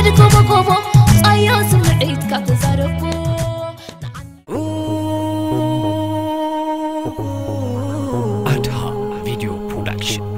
كيد كوبو كوبو أيا سمعيت كاتزاربو أدها فيديو برودكشن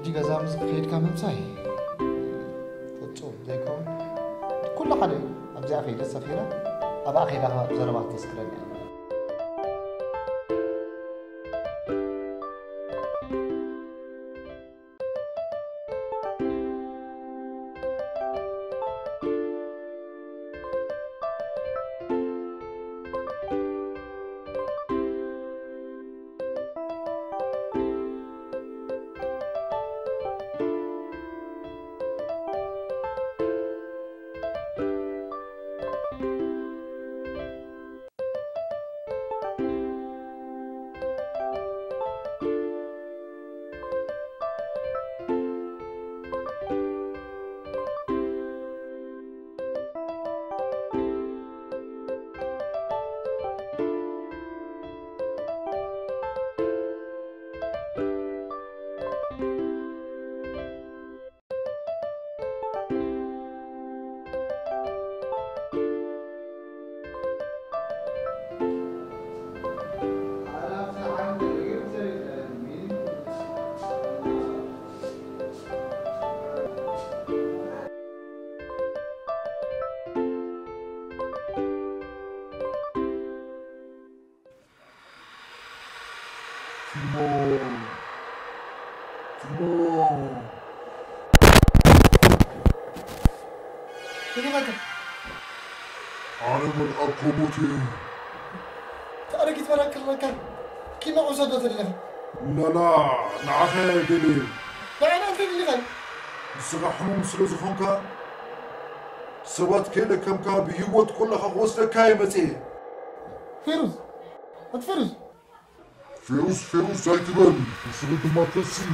حجي جزامس خير كامل صحيح فتصوم زيكم كل حدا أبزع خير السفيرة أبا خيرها زربات تذكرني عالم الأقومتي تأرك تبارك الله كيما عصدت لها لا نعخي دليل لا أنا أدري لها سرحهم سلزخونك سوات كده كم كان بيوت كلها غوصة كايمتي فيروز أتفرز فيروز زيتبان وصلت ما تسي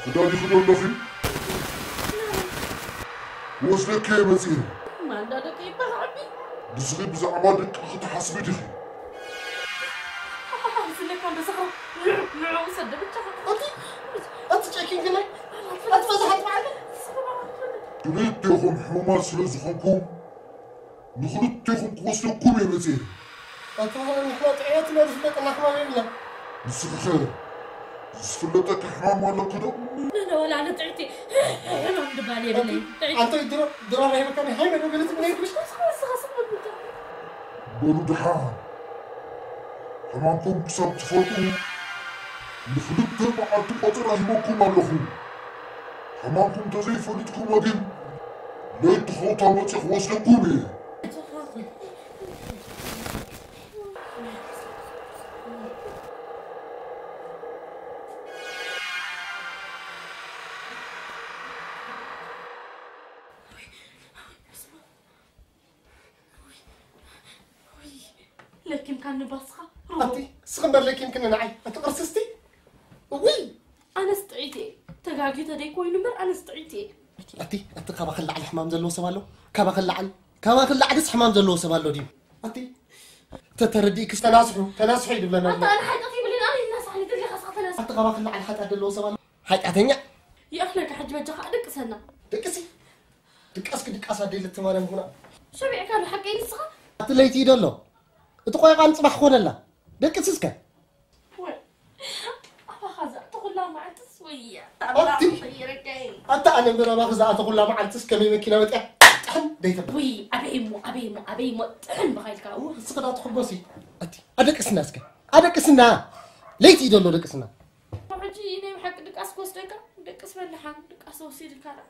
خداني خدوا اللفي وصلت كايمتي ما عندك كيف حبي دزغي بزعمادك خد حسبي دخي حسلك عند سخر لا وصدق أنت تشكين كنا أتفزحت معنا تريد تاخم حوما سلزخونكم نخلط تاخم قوصلكم يا متي أتفهم نحن تعياتنا رفلت نحن ميلا نسخ خير سفلتك حمام ولا كده لا ولا على تعتي ما ندبالي بلي أنت درا هاي مكان هاي ما نقولت بلي مش خلاص بلو دحان حمامكم كسب تفرقوا لفلت تبع تقطر هيمكم علىكم حمامكم تزي فلتكم أجن لا تخوطا ما تخوص لكم لكن كان نبصخة أنت سخبر لك يمكن أنا عاي أنت قرصستي وي أنا استعيتي تقاقي تديك وين نمر أنا استعيتي أنت كابا خلع الحمام زلو سبالو كابا خلع دس حمام زلو سبالو دي أنت تترديك تناسحي دبلنا أنت أنا حاجتي بلين أنا الناس على تدري خاصة ناس أنت كابا خلع الحد دلو سبالو حاج أتنيا يا أخي لك حج بجخ أدك سنة دكاس دي للتمارين هنا شو بيعك هذا حقي نسخة أنت ليتي دلو تقوي قان صباح خونا لا دكسسك وين أبا خزع تقول لا مع تسوية أنت أنا من ما خزع تقول لا مع تسكمي مكينة وتأ ديت وي أبيمو تحن بخيل كاو سقطت خبصي أنت أدك اسنا ليتي دلو دك اسنا وحجي نيم حق دك أسكوس دك دك اسمه لحن دك أسوسي الكلام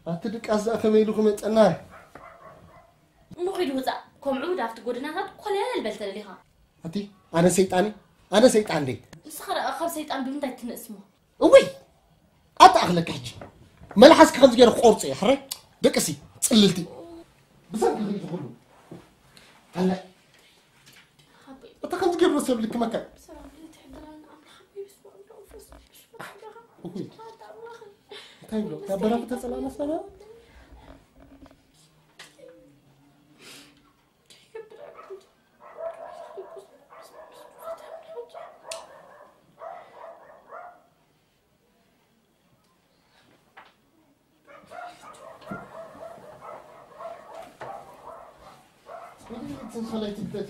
أنت دك أزا خميلكم أنا مخيل وزع كم عود عفت قدنا هاد كل البلد اللي ها أنت أنا سيطان دي سخر أخر سيطان بمتى تنسمه وي أنت أغلق حجي ملحسك خمس غير قرصي حري دكسي تسللتي بزاف اللي تقولوا هلا أنت خمس غير رسل لك مكان طيب تبرا بتصل على سنة خليت البيت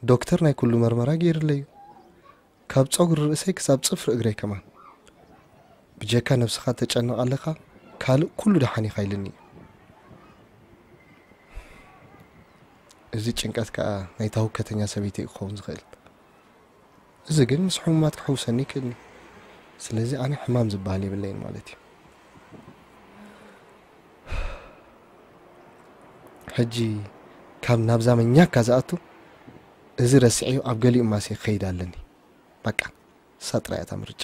دكتور ناي كل مرمرة غير لي كاب صغر رأسي كساب صفر اغري كمان بجيكا نفسخا تጨنق ኣለኻ ካልእ ኩሉ ደሓኒ ኸይልኒ እዚ ጭንቀት ከዓ ናይ ታውከተኛ ሰበይቲ ክኸውን ዝኽእል እዚ ግን ምስ ሕሙማት ክሕውሰኒ ይክእልኒ ስለዚ ኣነ ሕማም ዝበሃል የብለይን ማለት እዩ ሕጂ ካብ ናብዛ መኛካ ዝኣቱ እዚ ረሲዐዩ ኣብ ገሊኡ ማሴ ክኸይድ ኣለኒ በቃ ሳጥራያታ ምርጫ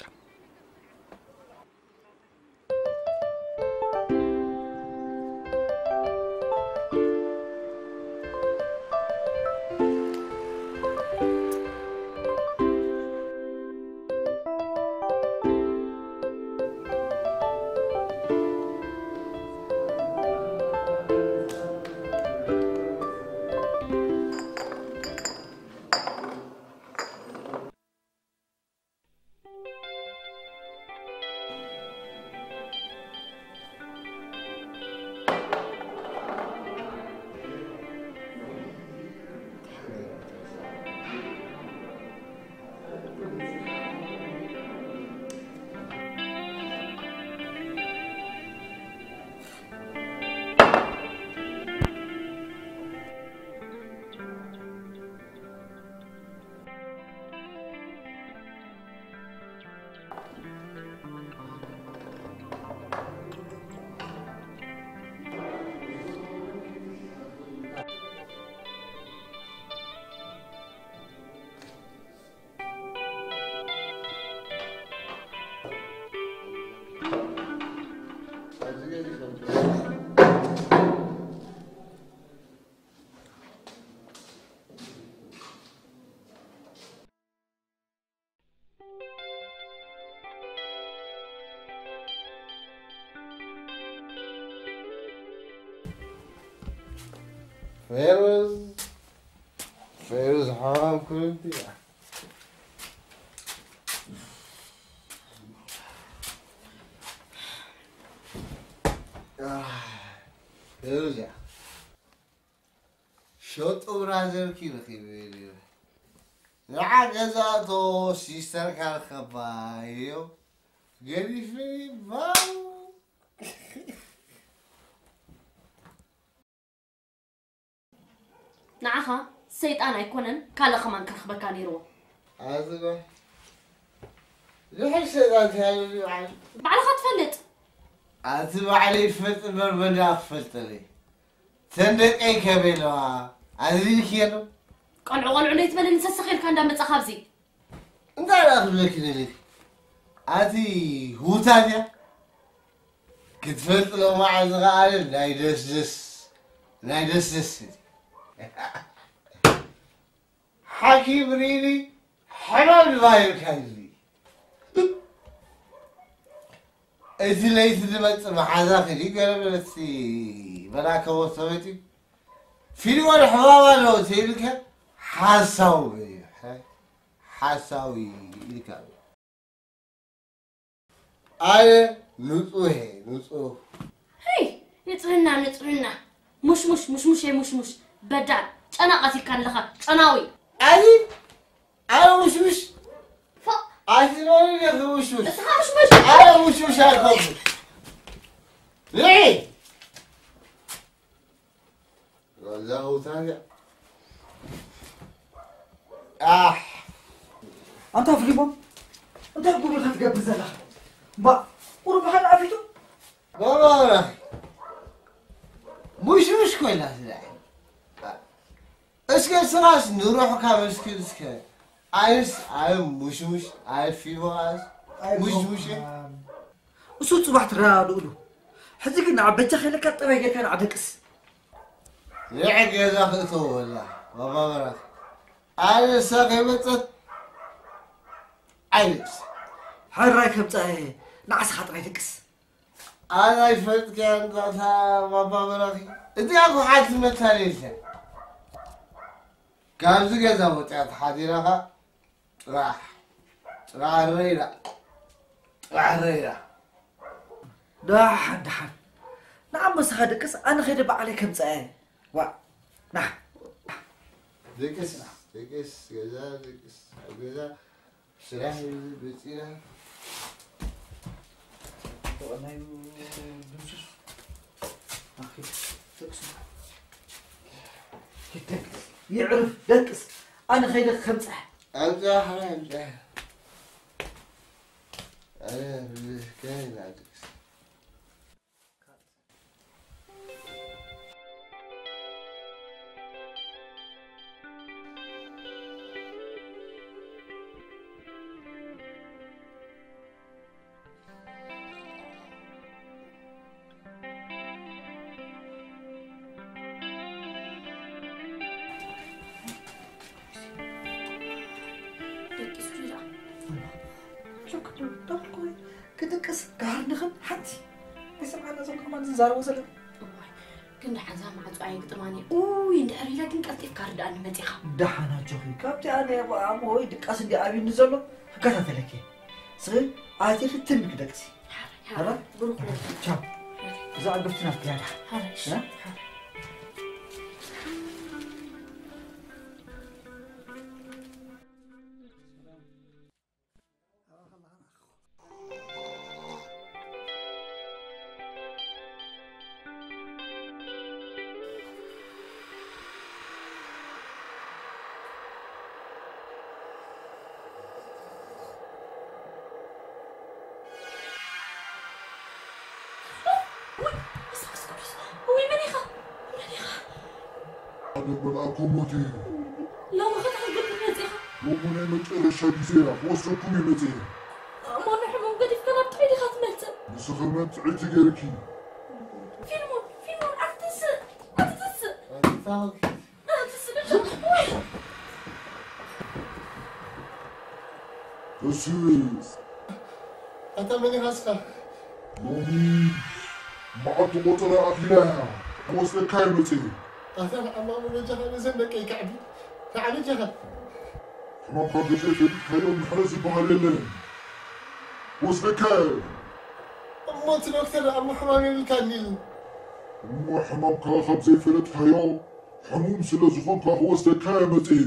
فيروز حرام كنتي فيروز يا شوط برازر كي رخيبي عجزاتو سيستر كان خبايو قالي في باو نعها سيطان يكونن كالا خمان كرخبك كانيرو عازبه ليش سيطان تهالي بعد خد فلت عازبه علي فلت بربدا فلتلي تندق اي كبيلوا عزيزي كيلو قلعو ليت بلن نسسخيل كان دام مصخابزي انت لا اخليك لي عادي هو تانيا كتفلت لو ما عزغال لا يدسس حكي بريني حرام الباير كايزي ايزي ليس دمت محاذاك دي قلبتي بلاك وصوتي في ولا حوار لو تيلك حاساوي لك أنا نصوه هي نصرنا مش بدل أنا قاتل كان لها أناوي أنا مش ف أنا يا مش مش أنا مش هاخذ ليه والله ثاني أنت فريبون أنت تقول لك تقبل زلا با وربح أنا أفيتو بابا مش كويس اسكت سراس نروح كامل اسكت عايز مش عايز في واس مش وصوت صباح ترى لولو حزق إن عبيتها خلك الطبيعة كان عدكس لعب يا زاخته والله بابا برا أنا ساقي عايز هاي رايك بتاعي نعس خاطر عدكس أنا يفرد كان ذاتها بابا برا أنت أكو حاجة مثالية كان زي كذا وتعط حديرها راح الريرة دحن نعم بس هذا أنا خير بقى عليك بتاعي وا نعم ديكس كذا سلاح بتينا وأنا بمشي أخي تكسر كتك يعرف دكس أنا خير خمسة أنت حرام أنا كان عندك كدكس قارنخن حتي بسمعنا زوج كمان زار وصل كنت حزام مع زعيق طماني اوي انت اريلا كن قلتي كارد انا متيخه دحنا جوخي كابتي انا اموي دقاس دي ابي نزلو هكذا فلكي صغير عادي تم كدكسي هلا بروح تشاو اذا عقبتنا في هذا هلا أنا من أكومتي لو ما خدت قلت مزيخه ومن المتقرش هديسينا وصلكم يمتين ما نحن قد فكرت تعيدي خاتمته مسخرنا تعيتي غيركي فيلمون عدس تسويس أنت مني خاصك يومي ما عدت قطر أخيها وصل كايمتي أنا أمام الجهل نزلك أي كعبي تعال الجهل حمام قد يفيد خيون حرز بهالليل وسبكاي أموت الوقت أم حمام الكانيل أم حمام كاخب زي فلت خيون حموم سلازخون كاهو سبكاي متي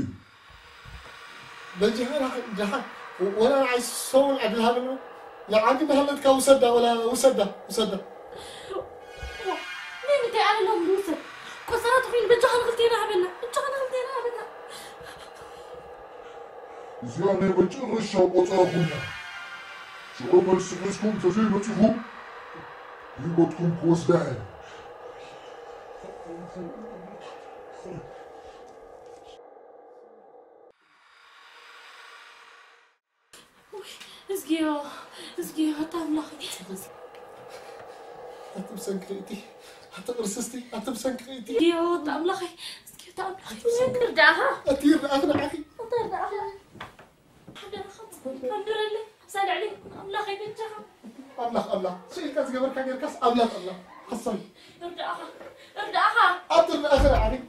بالجهل جهل وأنا عايز صون عدل هذا لا عادي بهلتك وسدة ولا وسدة مين متى على لهم موسى كسرات فين بالجهل غلطينا عملنا الجهل غلطينا عملنا زيانة بجر الشاب وطاقنا شو أمر سلسكم تزينتكم يمتكم كوسدعي اسقيو طاملخي هتمسك كريتي هتقرصستي هتمسك كريتي اسقيو طاملخي رداها أطير أغنى أخي طير رداها الحمد لله سال عليك أملخي بنتها الله شيء كاس قبل كان يركس الله حصل رداها أطير أغنى أخي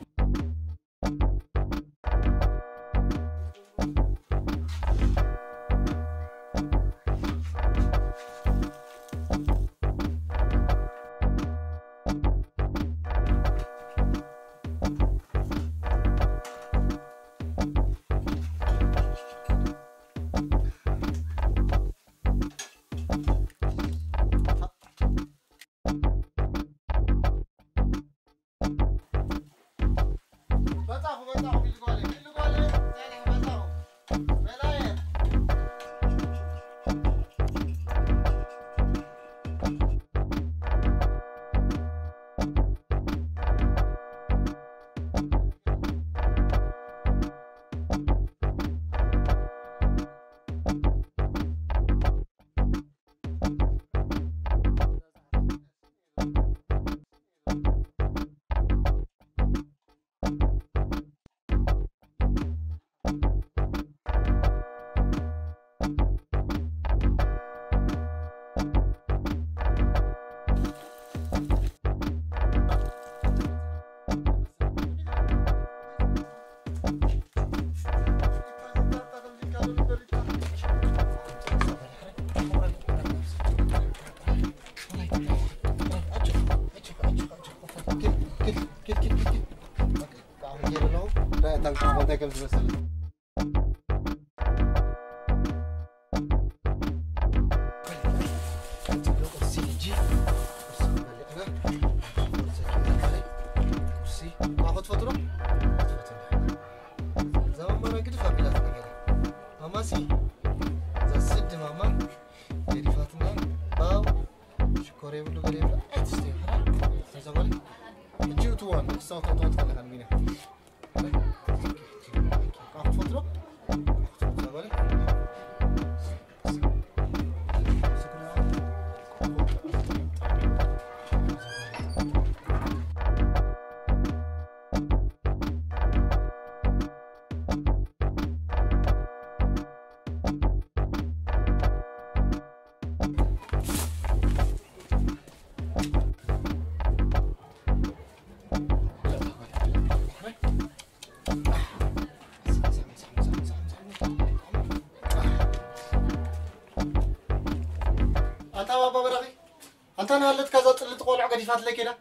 أنت أنا هلت كذا تقول عقدي فات لك كده.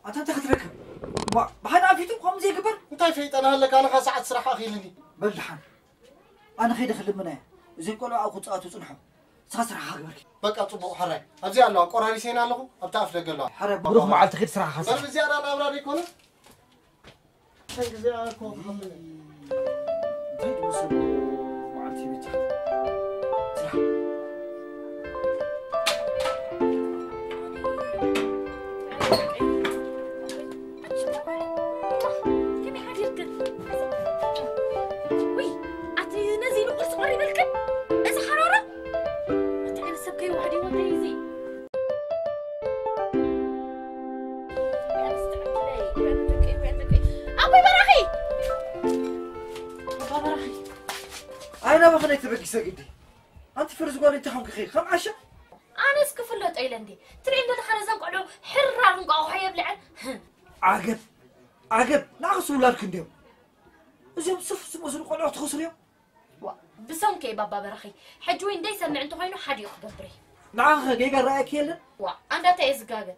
أنت تخترك. بحنا فيتم قام زي كبر. أنت فيت أنا هلك أنا خاص عاد صراحة أخي لني. بلحن. أنا خير دخل منه. زي كله أخذ ساعات وصنحه. صراحة حاجة. بقى طبوا حرّي. أبزي الله قراري سينا له. أبتعرف لك الله. حرّي بروح مع التخيل صراحة. بس زيادة أنا أبراري كونه. شنك زيادة كونه خلني. زيد وصل مع التيبيت. صراحة. أنا ما خليك تبكي ساقدي. أنت فرز قال أنت حمك خير خم عشاء. أنا اسكفلت أيلندي. ترى إن هذا خلنا زنقعلو حرّا نقعو حيا بلعن. عقب. عجب ناقص ولاد كنديو زين صف سموسن قنعه تخسريو بسم كي بابا برخي حجوين دي سمع انتو هينو حد يخبري نعم جيجا رايك يلا وا اندا تيزغاغا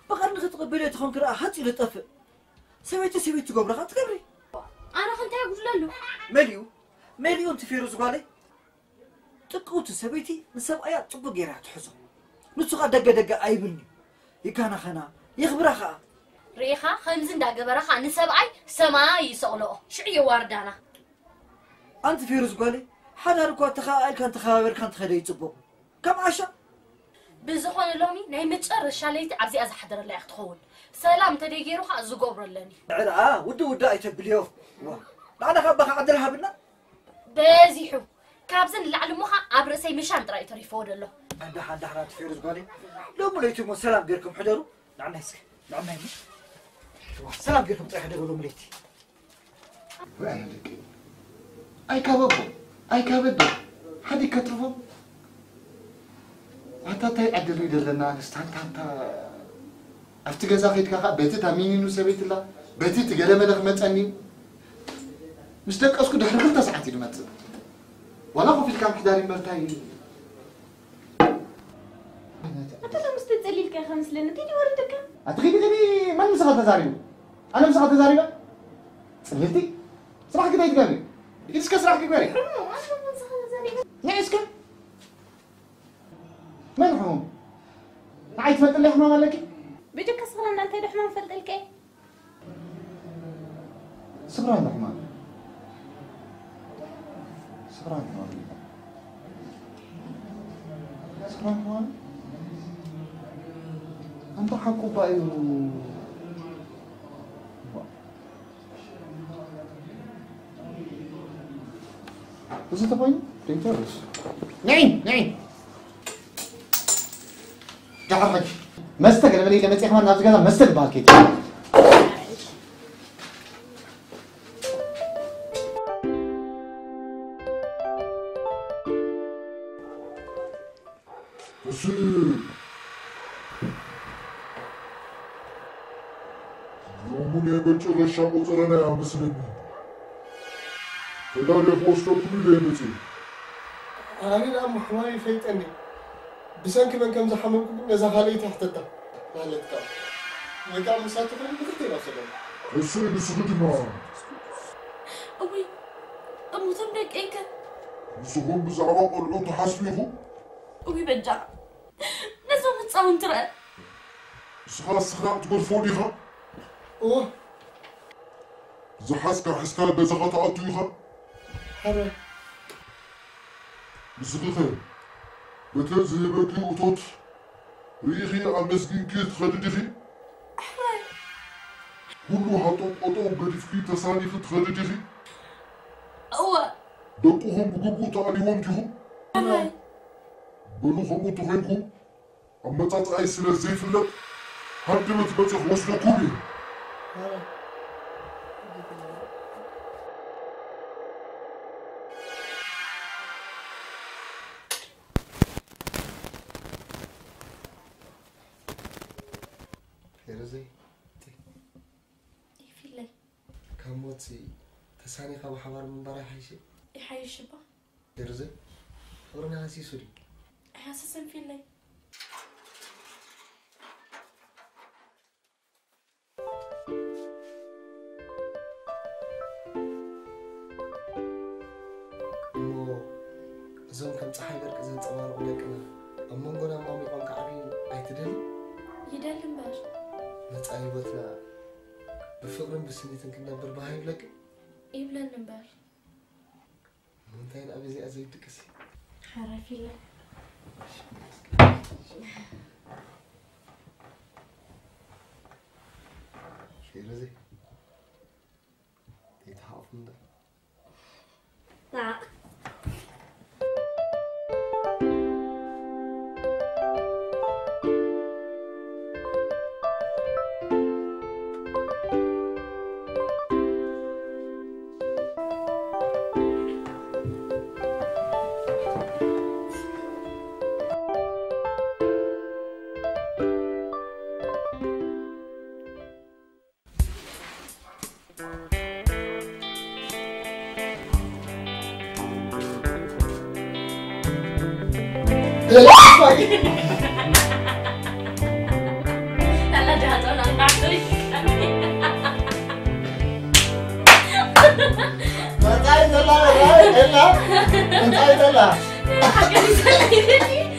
بقى نتقبل تخون كرا حتى لطف سويت قبرها تقبري انا كنت اقول له مليون تفيروز قالي تقوت سبيتي نسب ايا طب غيرها تحزو نسخه دغ ايبلني يكانا خنا يخبرها ريخا خمز اندا غبرخا نسبعي سماي يسقلو شعي واردانا انت فيروز قالي حناركو تخايل كان تخابر كان تخدي يصبو كم عشا بزخون لومي ناي مچرشا ليت ابزي از حضر لا يختخون سلام تديغيرو خا زغبرلني عرا ود ايتبليو لا خبخ عدلها بنا بزيحو كابزن لعلموها ابرسي مشان تراي تريفود له عند حرات فيروز قالي لو مليتو سلام غيركم حضروا نعم هسك نعم سلام غيركم تحضروا لو مليتي وعندك أي كابدو حد يكترفو حتى تيعدلو يدلنا استانتا أفتقى خيت كاكا بيتي تاميني نسبيت الله بيتي تقال ملغ متأني مستك أسكو دحر كل ساعتي لمتأ ولا خو في الكام حداري مرتاي انت لا مستتزلي لك خمس لنا تيجي وردك أتغيبي غني من مسخة تزاريو أنا مسخة تزاريو سلتي صراحة كده يتقابل إسكا صراحة كبيرة يا إسكا من حموم عايز تفضل لي حمام ولا كي بيجي كسرنا انت رحمه فضل كي صبران رحمن صبران رحمن أنت حقو بايو Is it a point? Dangerous. نعم تعرفك مستك أنا بلي لما تيجي كمان نافذ كذا مستك باكيت يومني بنشغل وصلنا يا مسلمين فداري خوستو كل ليلتي أنا لا محماي فيتني بسانك من كم زحمكم إذا خالي تحت الدم لا لا تكا ويقع مساتفين بكتير أصلاً السيد بسخدنا أوي أمو تملك إيكا نسخون بزعبا قلعو تحاسبيخو أوي بجع نزو نتصاون ترى خلاص خلاص تقول فوديها أوه زحاسكا حسكا بزغطا أطيوها حرة بزغطا بتل زي بكي وطوط ريخي على مسكين كي تخددخي كله هطوط أطو قدفكي تساني في تخددخي أوه دقوهم بقبو تعاليهم جهم حرة بلو خمو تغينكم أما تطعي سلا زيف لك هل دمت بتخ وصلكوبي رزي في الليل كموتي تساني خاب حوار من برا حيشي يحيي الشبا رزي خبرنا هاسي سوري حاسسا في الليل زوم كم صحي برك زين صبار ولكنا أمم قلنا مامي قام كعبي أيتدل يدلم باش نتعي بطلع بفقرن بسنيتن كنا برباهي لك يبلن باش منتين أبي زي أزيد كسي حرة في الليل شي رزي يتحقق من ده نعم لا اسمعي هلا جهزنا المعدوي ما تعيد الله لا انت عيد الله حاجة سليتني